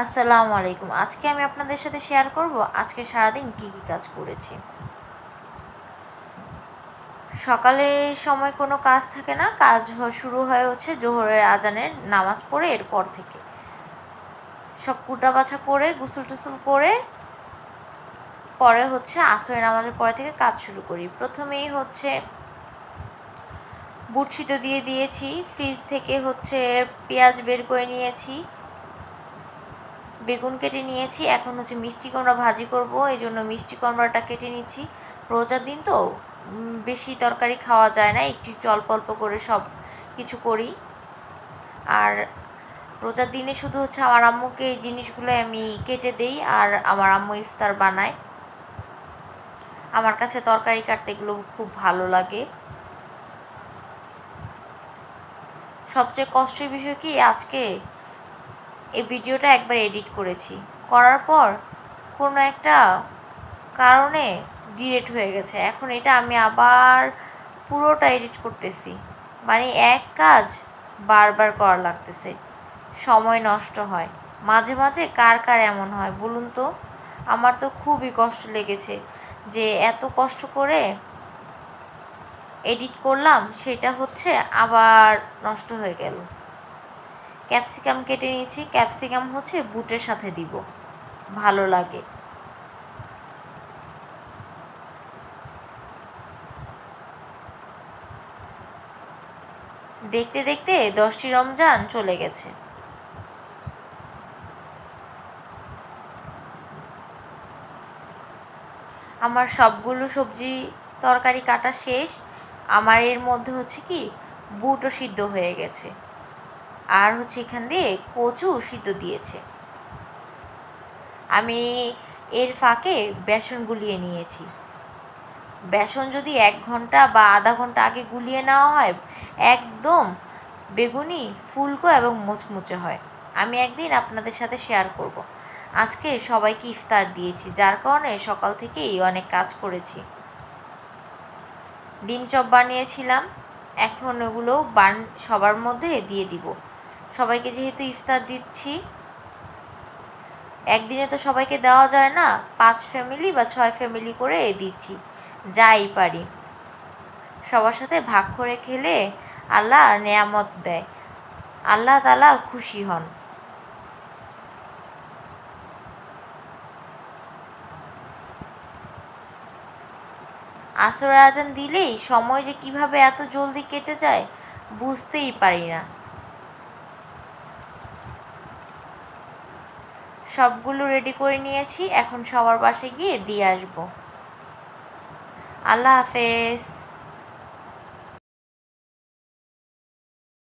আসসালামু আলাইকুম। আজকে আমি আপনাদের সাথে শেয়ার করব আজকে সারাদিন কি কি কাজ করেছি। সকালের সময় কোনো কাজ থাকে না, কাজ শুরু হয় হচ্ছে জোহরের আজানের নামাজ পড়ে এরপর থেকে সব কুটা বাছা করে গোসল টোসল করে পরে হচ্ছে আসরের নামাজের পরে থেকে কাজ শুরু করি। প্রথমেই হচ্ছে বুট সিদ্ধ দিয়ে দিয়েছি, ফ্রিজ থেকে হচ্ছে পেঁয়াজ বের করে নিয়েছি, বেগুন কেটে নিয়েছি। এখন হচ্ছে মিষ্টি কুমড়া ভাজি করব, এই জন্য মিষ্টি কুমড়াটা কেটে নিচ্ছি। রোজার দিন তো বেশি তরকারি খাওয়া যায় না, একটু একটু অল্প অল্প করে সব কিছু করি। আর রোজার দিনে শুধু হচ্ছে আমার আম্মুকে এই জিনিসগুলো আমি কেটে দেই আর আমার আম্মু ইফতার বানায়। আমার কাছে তরকারি কাটতে এগুলো খুব ভালো লাগে। সবচেয়ে কষ্টের বিষয় কি, আজকে এই ভিডিওটা একবার এডিট করেছি, করার পর কোনো একটা কারণে ডিলিট হয়ে গেছে। এখন এটা আমি আবার পুরোটা এডিট করতেছি, মানে এক কাজ বারবার করা লাগতেছে, সময় নষ্ট হয়। মাঝে মাঝে কার কার এমন হয় বলুন তো? আমার তো খুবই কষ্ট লেগেছে যে এত কষ্ট করে এডিট করলাম, সেটা হচ্ছে আবার নষ্ট হয়ে গেল। ক্যাপসিকাম কেটে নিয়েছি, ক্যাপসিকাম হচ্ছে বুটের সাথে দিব, ভালো লাগে। দেখতে দেখতে 10টি রমজান চলে গেছে। আমার সবগুলো সবজি তরকারি কাটা শেষ। আমার এর মধ্যে হচ্ছে কি বুটও সিদ্ধ হয়ে গেছে, আর হচ্ছে এখান দিয়ে কচু সিদ্ধ দিয়েছে। আমি এর ফাঁকে বেসন গুলিয়ে নিয়েছি। বেসন যদি 1 ঘন্টা বা আধা ঘন্টা আগে গুলিয়ে নেওয়া হয়, একদম বেগুনি ফুলকো এবং মুচমুচে হয়। আমি একদিন আপনাদের সাথে শেয়ার করব। আজকে সবাইকে ইফতার দিয়েছি, যার কারণে সকাল থেকেই অনেক কাজ করেছি। ডিম চপ বানিয়েছিলাম, এখন ওগুলো সবার মধ্যে দিয়ে দিব। সবাইকে যেহেতু ইফতার দিচ্ছি, একদিনে তো সবাইকে দেওয়া যায় না, 5 ফ্যামিলি বা 6 ফ্যামিলি করে দিচ্ছি, যাই পারি। সবার সাথে ভাগ করে খেলে আল্লাহ নেয়ামত দেয়, আল্লাহ তাআলা খুশি হন। আসরের আজান দিলেই সময় যে কিভাবে এত জলদি কেটে যায় বুঝতেই পারি না। সবগুলো রেডি করে নিয়েছি, এখন সবার বাসায় গিয়ে দিয়ে আসবো। আল্লাহ হাফেজ।